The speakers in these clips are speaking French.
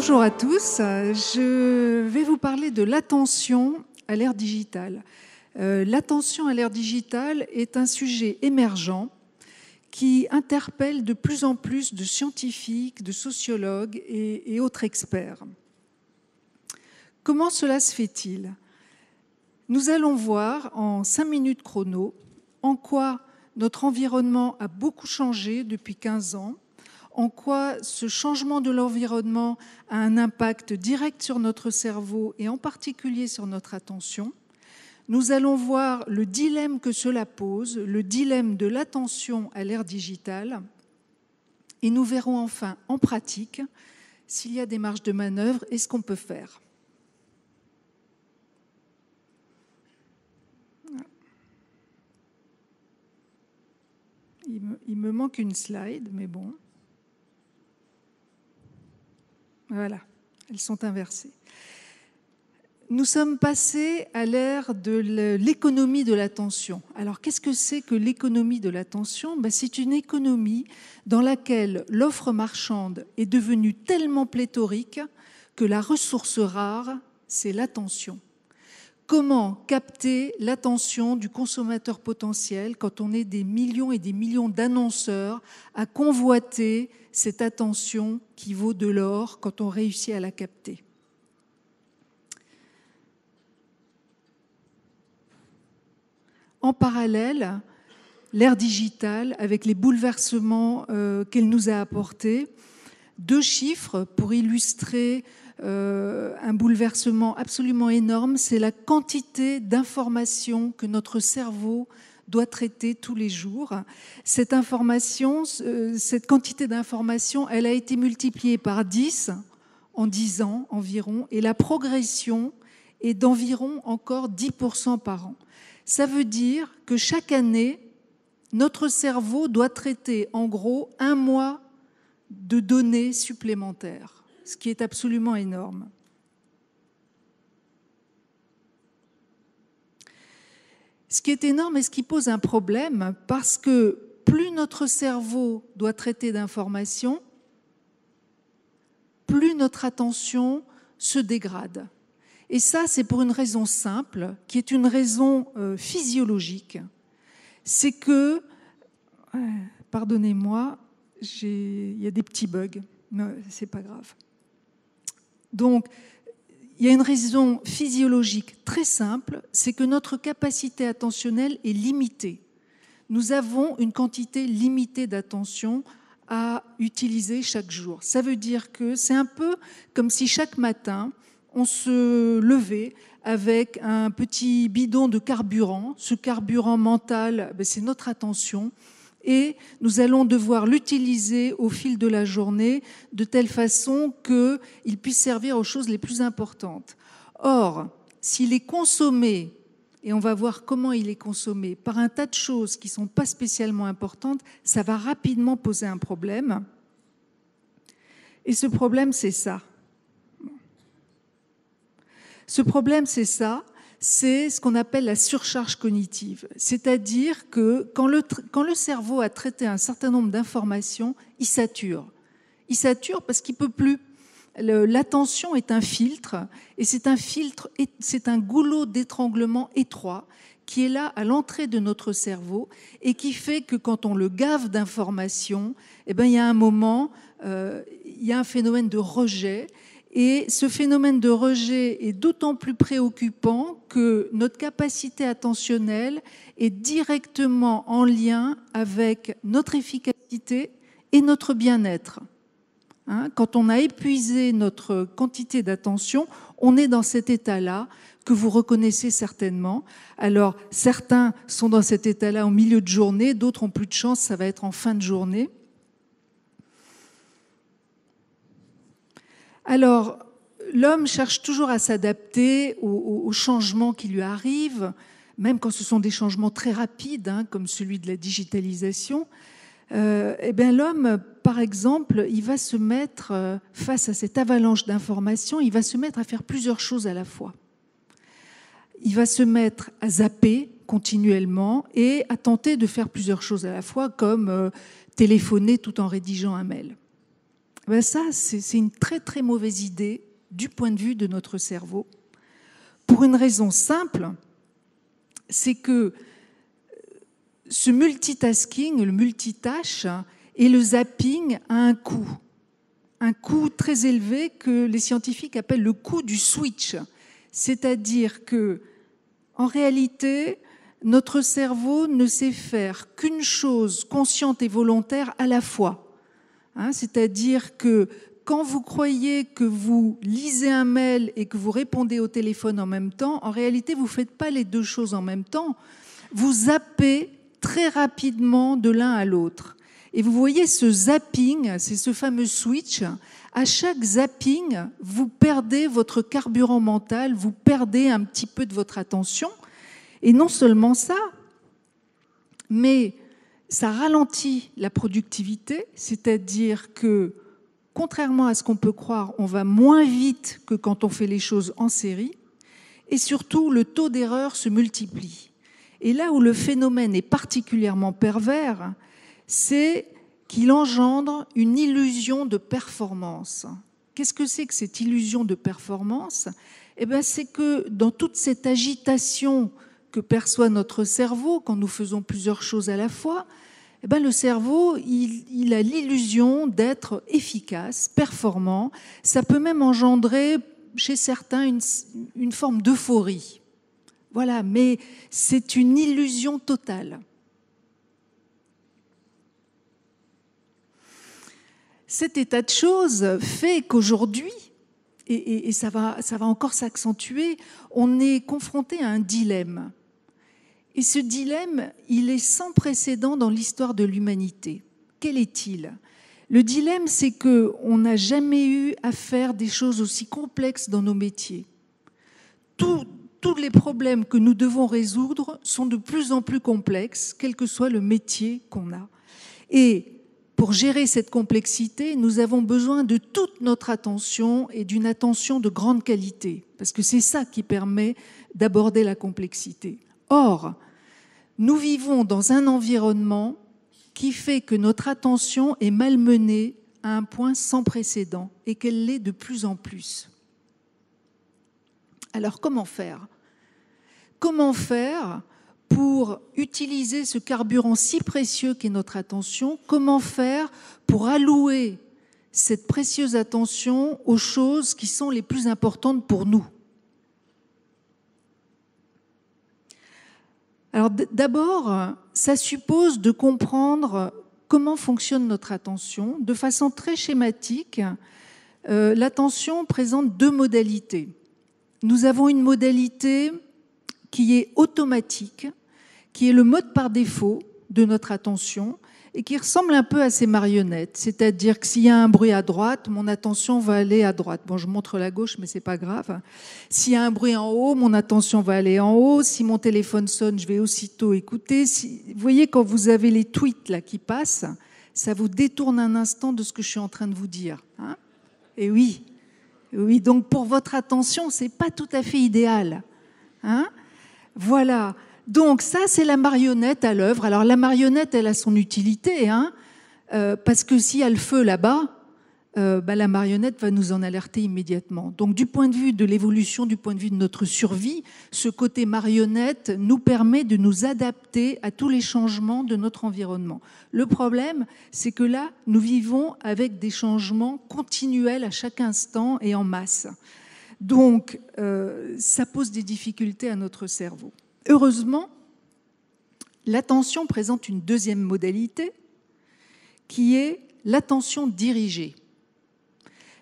Bonjour à tous, je vais vous parler de l'attention à l'ère digitale. L'attention à l'ère digitale est un sujet émergent qui interpelle de plus en plus de scientifiques, de sociologues et autres experts. Comment cela se fait-il ? Nous allons voir en 5 minutes chrono en quoi notre environnement a beaucoup changé depuis 15 ans, en quoi ce changement de l'environnement a un impact direct sur notre cerveau et en particulier sur notre attention. Nous allons voir le dilemme que cela pose, le dilemme de l'attention à l'ère digitale, et nous verrons enfin en pratique s'il y a des marges de manœuvre et ce qu'on peut faire. Il me manque une slide, mais bon. Voilà, elles sont inversées. Nous sommes passés à l'ère de l'économie de l'attention. Alors, qu'est-ce que c'est que l'économie de l'attention ? C'est une économie dans laquelle l'offre marchande est devenue tellement pléthorique que la ressource rare, c'est l'attention. Comment capter l'attention du consommateur potentiel quand on est des millions et des millions d'annonceurs à convoiter cette attention qui vaut de l'or quand on réussit à la capter ? En parallèle, l'ère digitale, avec les bouleversements qu'elle nous a apportés, 2 chiffres pour illustrer un bouleversement absolument énorme, c'est la quantité d'informations que notre cerveau doit traiter tous les jours. Cette quantité d'informations, elle a été multipliée par 10 en 10 ans environ, et la progression est d'environ encore 10% par an. Ça veut dire que chaque année, notre cerveau doit traiter en gros 1 mois de données supplémentaires, ce qui est absolument énorme. Ce qui est énorme et ce qui pose un problème, parce que plus notre cerveau doit traiter d'informations, plus notre attention se dégrade. Et ça, c'est pour une raison simple, qui est une raison physiologique. C'est que, pardonnez-moi, il y a des petits bugs, mais c'est pas grave. Donc, il y a une raison physiologique très simple, c'est que notre capacité attentionnelle est limitée. Nous avons une quantité limitée d'attention à utiliser chaque jour. Ça veut dire que c'est un peu comme si chaque matin, on se levait avec un petit bidon de carburant. Ce carburant mental, c'est notre attention. Et nous allons devoir l'utiliser au fil de la journée de telle façon qu'il puisse servir aux choses les plus importantes. Or, s'il est consommé, et on va voir comment il est consommé, par un tas de choses qui ne sont pas spécialement importantes, ça va rapidement poser un problème. Et ce problème, c'est ça. Ce problème, c'est ce qu'on appelle la surcharge cognitive. C'est-à-dire que quand le cerveau a traité un certain nombre d'informations, il sature. Il sature parce qu'il ne peut plus. L'attention est un filtre, et c'est un goulot d'étranglement étroit qui est là à l'entrée de notre cerveau et qui fait que quand on le gave d'informations, il y a un moment, il y a un phénomène de rejet. Et ce phénomène de rejet est d'autant plus préoccupant que notre capacité attentionnelle est directement en lien avec notre efficacité et notre bien-être. Quand on a épuisé notre quantité d'attention, on est dans cet état-là que vous reconnaissez certainement. Alors, certains sont dans cet état-là en milieu de journée, d'autres ont plus de chance, ça va être en fin de journée. Alors, l'homme cherche toujours à s'adapter aux changements qui lui arrivent, même quand ce sont des changements très rapides, comme celui de la digitalisation. L'homme, par exemple, il va se mettre, face à cette avalanche d'informations, il va se mettre à faire plusieurs choses à la fois. Il va se mettre à zapper continuellement et à tenter de faire plusieurs choses à la fois, comme téléphoner tout en rédigeant un mail. Ben ça, c'est une très très mauvaise idée du point de vue de notre cerveau, pour une raison simple, c'est que ce multitasking, le multitâche et le zapping a un coût très élevé que les scientifiques appellent le coût du switch. C'est-à-dire que, en réalité, notre cerveau ne sait faire qu'une chose consciente et volontaire à la fois. C'est-à-dire que quand vous croyez que vous lisez un mail et que vous répondez au téléphone en même temps, en réalité, vous ne faites pas les deux choses en même temps. Vous zappez très rapidement de l'un à l'autre. Et vous voyez ce zapping, c'est ce fameux switch. À chaque zapping, vous perdez votre carburant mental, vous perdez un petit peu de votre attention. Et non seulement ça, mais ça ralentit la productivité, c'est-à-dire que, contrairement à ce qu'on peut croire, on va moins vite que quand on fait les choses en série. Et surtout, le taux d'erreur se multiplie. Et là où le phénomène est particulièrement pervers, c'est qu'il engendre une illusion de performance. Qu'est-ce que c'est que cette illusion de performance ? Eh bien, c'est que dans toute cette agitation que perçoit notre cerveau quand nous faisons plusieurs choses à la fois, eh bien, le cerveau, il a l'illusion d'être efficace, performant. Ça peut même engendrer chez certains une forme d'euphorie. Voilà, mais c'est une illusion totale. Cet état de choses fait qu'aujourd'hui, et ça va encore s'accentuer, on est confronté à un dilemme. Et ce dilemme, il est sans précédent dans l'histoire de l'humanité. Quel est-il ? Le dilemme, c'est qu'on n'a jamais eu à faire des choses aussi complexes dans nos métiers. Tous les problèmes que nous devons résoudre sont de plus en plus complexes, quel que soit le métier qu'on a. Et pour gérer cette complexité, nous avons besoin de toute notre attention et d'une attention de grande qualité, parce que c'est ça qui permet d'aborder la complexité. Or, nous vivons dans un environnement qui fait que notre attention est malmenée à un point sans précédent et qu'elle l'est de plus en plus. Alors, comment faire ? Comment faire pour utiliser ce carburant si précieux qu'est notre attention ? Comment faire pour allouer cette précieuse attention aux choses qui sont les plus importantes pour nous ? Alors d'abord, ça suppose de comprendre comment fonctionne notre attention. De façon très schématique, l'attention présente deux modalités. Nous avons une modalité qui est automatique, qui est le mode par défaut de notre attention et qui ressemble un peu à ces marionnettes. C'est-à-dire que s'il y a un bruit à droite, mon attention va aller à droite. Bon, je montre la gauche, mais c'est pas grave. S'il y a un bruit en haut, mon attention va aller en haut. Si mon téléphone sonne, je vais aussitôt écouter. Vous voyez, quand vous avez les tweets là qui passent, ça vous détourne un instant de ce que je suis en train de vous dire. Et oui, donc pour votre attention, c'est pas tout à fait idéal. Voilà. Donc ça, c'est la marionnette à l'œuvre. Alors la marionnette, elle a son utilité, parce que s'il y a le feu là-bas, la marionnette va nous en alerter immédiatement. Donc du point de vue de l'évolution, du point de vue de notre survie, ce côté marionnette nous permet de nous adapter à tous les changements de notre environnement. Le problème, c'est que là, nous vivons avec des changements continuels à chaque instant et en masse. Donc ça pose des difficultés à notre cerveau. Heureusement, l'attention présente une deuxième modalité qui est l'attention dirigée.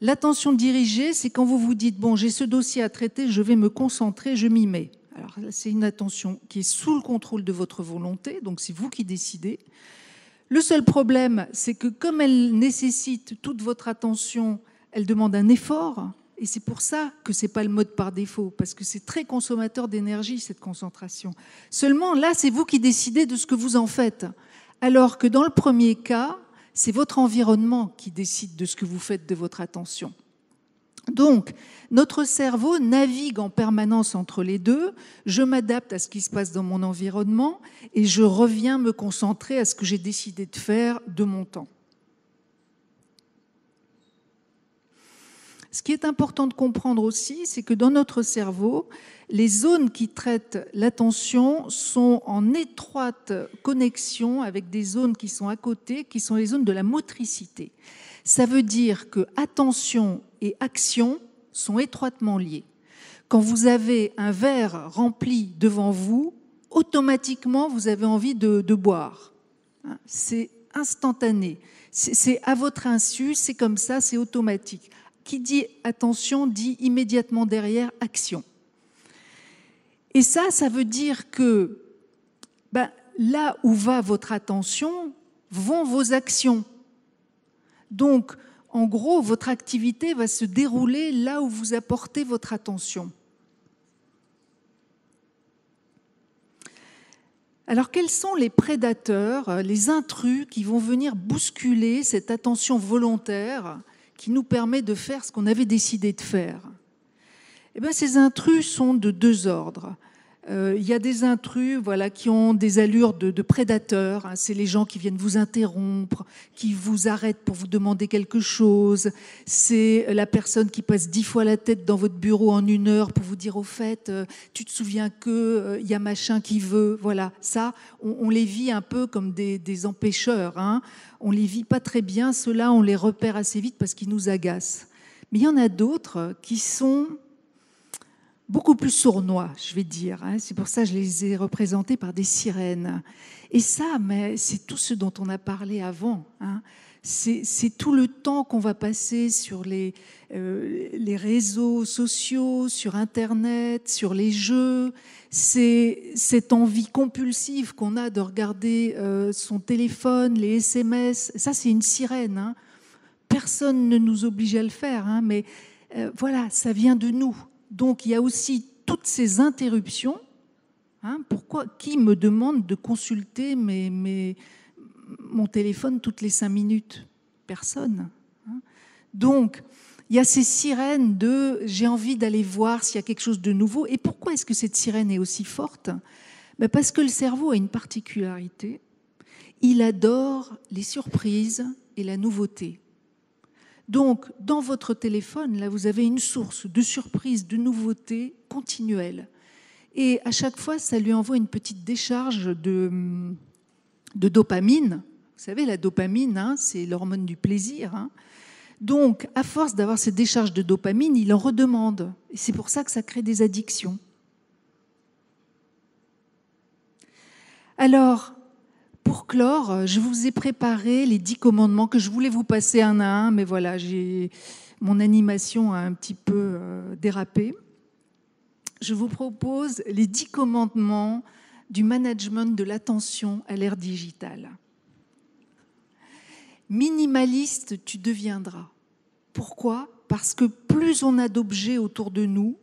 L'attention dirigée, c'est quand vous vous dites « bon, j'ai ce dossier à traiter, je vais me concentrer, je m'y mets ». Alors c'est une attention qui est sous le contrôle de votre volonté, donc c'est vous qui décidez. Le seul problème, c'est que comme elle nécessite toute votre attention, elle demande un effort. Et c'est pour ça que ce n'est pas le mode par défaut, parce que c'est très consommateur d'énergie, cette concentration. Seulement, là, c'est vous qui décidez de ce que vous en faites. Alors que dans le premier cas, c'est votre environnement qui décide de ce que vous faites de votre attention. Donc, notre cerveau navigue en permanence entre les deux. Je m'adapte à ce qui se passe dans mon environnement et je reviens me concentrer à ce que j'ai décidé de faire de mon temps. Ce qui est important de comprendre aussi, c'est que dans notre cerveau, les zones qui traitent l'attention sont en étroite connexion avec des zones qui sont à côté, qui sont les zones de la motricité. Ça veut dire que attention et action sont étroitement liées. Quand vous avez un verre rempli devant vous, automatiquement, vous avez envie de boire. C'est instantané. C'est à votre insu, c'est comme ça, c'est automatique. Qui dit attention dit immédiatement derrière action. Et ça veut dire que là où va votre attention, vont vos actions. Donc, en gros, votre activité va se dérouler là où vous apportez votre attention. Alors, quels sont les prédateurs, les intrus qui vont venir bousculer cette attention volontaire qui nous permet de faire ce qu'on avait décidé de faire? Eh bien, ces intrus sont de deux ordres. Il y a des intrus qui ont des allures de prédateurs. C'est les gens qui viennent vous interrompre, qui vous arrêtent pour vous demander quelque chose. C'est la personne qui passe 10 fois la tête dans votre bureau en 1 heure pour vous dire au fait, tu te souviens que il y a machin qui veut. Voilà, ça, on les vit un peu comme des empêcheurs. On les vit pas très bien. Ceux-là, on les repère assez vite parce qu'ils nous agacent. Mais il y en a d'autres qui sont beaucoup plus sournois, je vais dire. C'est pour ça que je les ai représentés par des sirènes. Et ça, mais c'est tout ce dont on a parlé avant. C'est tout le temps qu'on va passer sur les réseaux sociaux, sur Internet, sur les jeux. C'est cette envie compulsive qu'on a de regarder son téléphone, les SMS. Ça, c'est une sirène. Personne ne nous oblige à le faire, mais voilà, ça vient de nous. Donc, il y a aussi toutes ces interruptions. Pourquoi ? Qui me demande de consulter mon téléphone toutes les 5 minutes ? Personne. Donc, il y a ces sirènes de « j'ai envie d'aller voir s'il y a quelque chose de nouveau ». Et pourquoi est-ce que cette sirène est aussi forte ? Parce que le cerveau a une particularité. Il adore les surprises et la nouveauté. Donc, dans votre téléphone, là, vous avez une source de surprise, de nouveauté continuelle. Et à chaque fois, ça lui envoie une petite décharge de dopamine. Vous savez, la dopamine, c'est l'hormone du plaisir. Donc, à force d'avoir ces décharges de dopamine, il en redemande. Et c'est pour ça que ça crée des addictions. Alors, pour clore, je vous ai préparé les 10 commandements que je voulais vous passer un à un, mais voilà, mon animation a un petit peu dérapé. Je vous propose les 10 commandements du management de l'attention à l'ère digitale. Minimaliste, tu deviendras. Pourquoi ? Parce que plus on a d'objets autour de nous,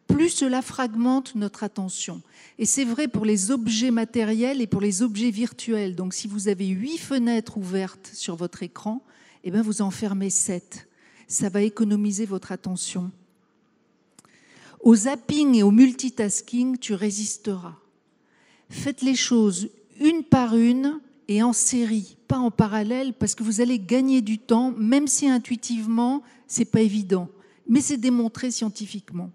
plus cela fragmente notre attention. Et c'est vrai pour les objets matériels et pour les objets virtuels. Donc si vous avez 8 fenêtres ouvertes sur votre écran, vous en fermez 7. Ça va économiser votre attention. Au zapping et au multitasking, tu résisteras. Faites les choses une par une et en série, pas en parallèle, parce que vous allez gagner du temps, même si intuitivement, c'est pas évident. Mais c'est démontré scientifiquement.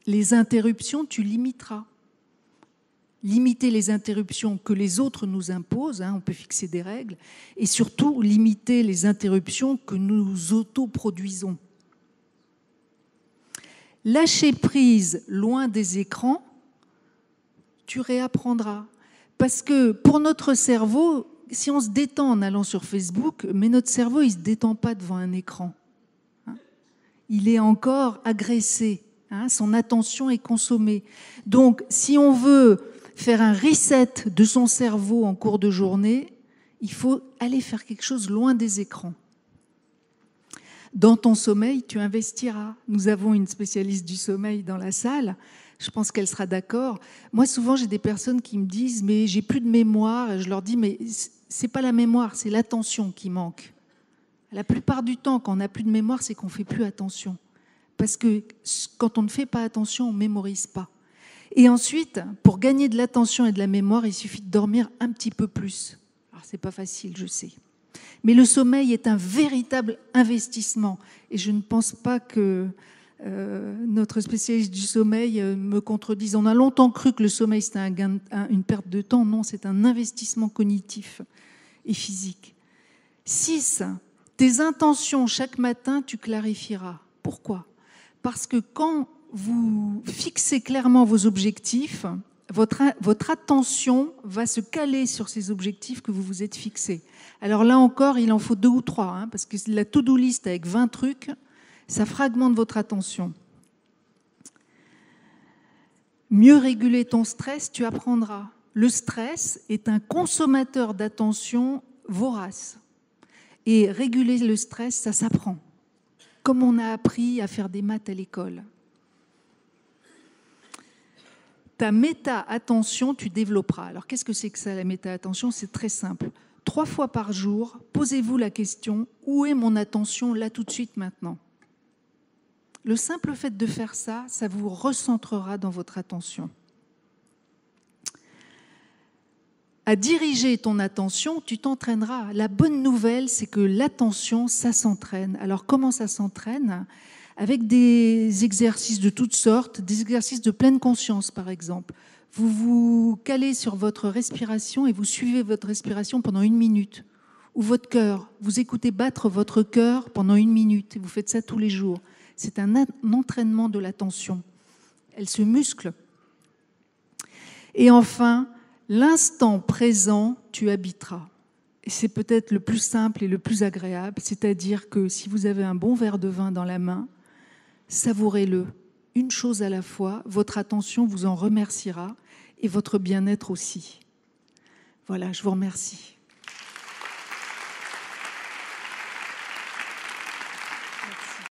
Les interruptions, tu limiteras. Limiter les interruptions que les autres nous imposent, on peut fixer des règles, et surtout limiter les interruptions que nous autoproduisons. Lâcher prise loin des écrans, tu réapprendras. Parce que pour notre cerveau, si on se détend en allant sur Facebook, mais notre cerveau, il ne se détend pas devant un écran. Il est encore agressé. Son attention est consommée. Donc, si on veut faire un reset de son cerveau en cours de journée, il faut aller faire quelque chose loin des écrans. Dans ton sommeil, tu investiras. Nous avons une spécialiste du sommeil dans la salle. Je pense qu'elle sera d'accord. Moi, souvent, j'ai des personnes qui me disent « mais j'ai plus de mémoire ». Et je leur dis « mais c'est pas la mémoire, c'est l'attention qui manque ». La plupart du temps, quand on n'a plus de mémoire, c'est qu'on ne fait plus attention. Parce que quand on ne fait pas attention, on ne mémorise pas. Et ensuite, pour gagner de l'attention et de la mémoire, il suffit de dormir un petit peu plus. Alors, ce n'est pas facile, je sais. Mais le sommeil est un véritable investissement. Et je ne pense pas que notre spécialiste du sommeil me contredise. On a longtemps cru que le sommeil, c'était une perte de temps. Non, c'est un investissement cognitif et physique. 6. Tes intentions chaque matin, tu clarifieras. Pourquoi ? Parce que quand vous fixez clairement vos objectifs, votre attention va se caler sur ces objectifs que vous vous êtes fixés. Alors là encore, il en faut 2 ou 3, parce que la to-do list avec 20 trucs, ça fragmente votre attention. Mieux réguler ton stress, tu apprendras. Le stress est un consommateur d'attention vorace. Et réguler le stress, ça s'apprend. Comme on a appris à faire des maths à l'école. Ta méta-attention, tu développeras. Alors, qu'est-ce que c'est que ça, la méta-attention ? C'est très simple. 3 fois par jour, posez-vous la question, où est mon attention là tout de suite maintenant ? Le simple fait de faire ça, ça vous recentrera dans votre attention. À diriger ton attention, tu t'entraîneras. La bonne nouvelle, c'est que l'attention, ça s'entraîne. Alors, comment ça s'entraîne ? Avec des exercices de toutes sortes, des exercices de pleine conscience, par exemple. Vous vous calez sur votre respiration et vous suivez votre respiration pendant 1 minute. Ou votre cœur. Vous écoutez battre votre cœur pendant 1 minute. Et vous faites ça tous les jours. C'est un entraînement de l'attention. Elle se muscle. Et enfin, l'instant présent, tu habiteras. Et c'est peut-être le plus simple et le plus agréable, c'est-à-dire que si vous avez un bon verre de vin dans la main, savourez-le, une chose à la fois, votre attention vous en remerciera et votre bien-être aussi. Voilà, je vous remercie.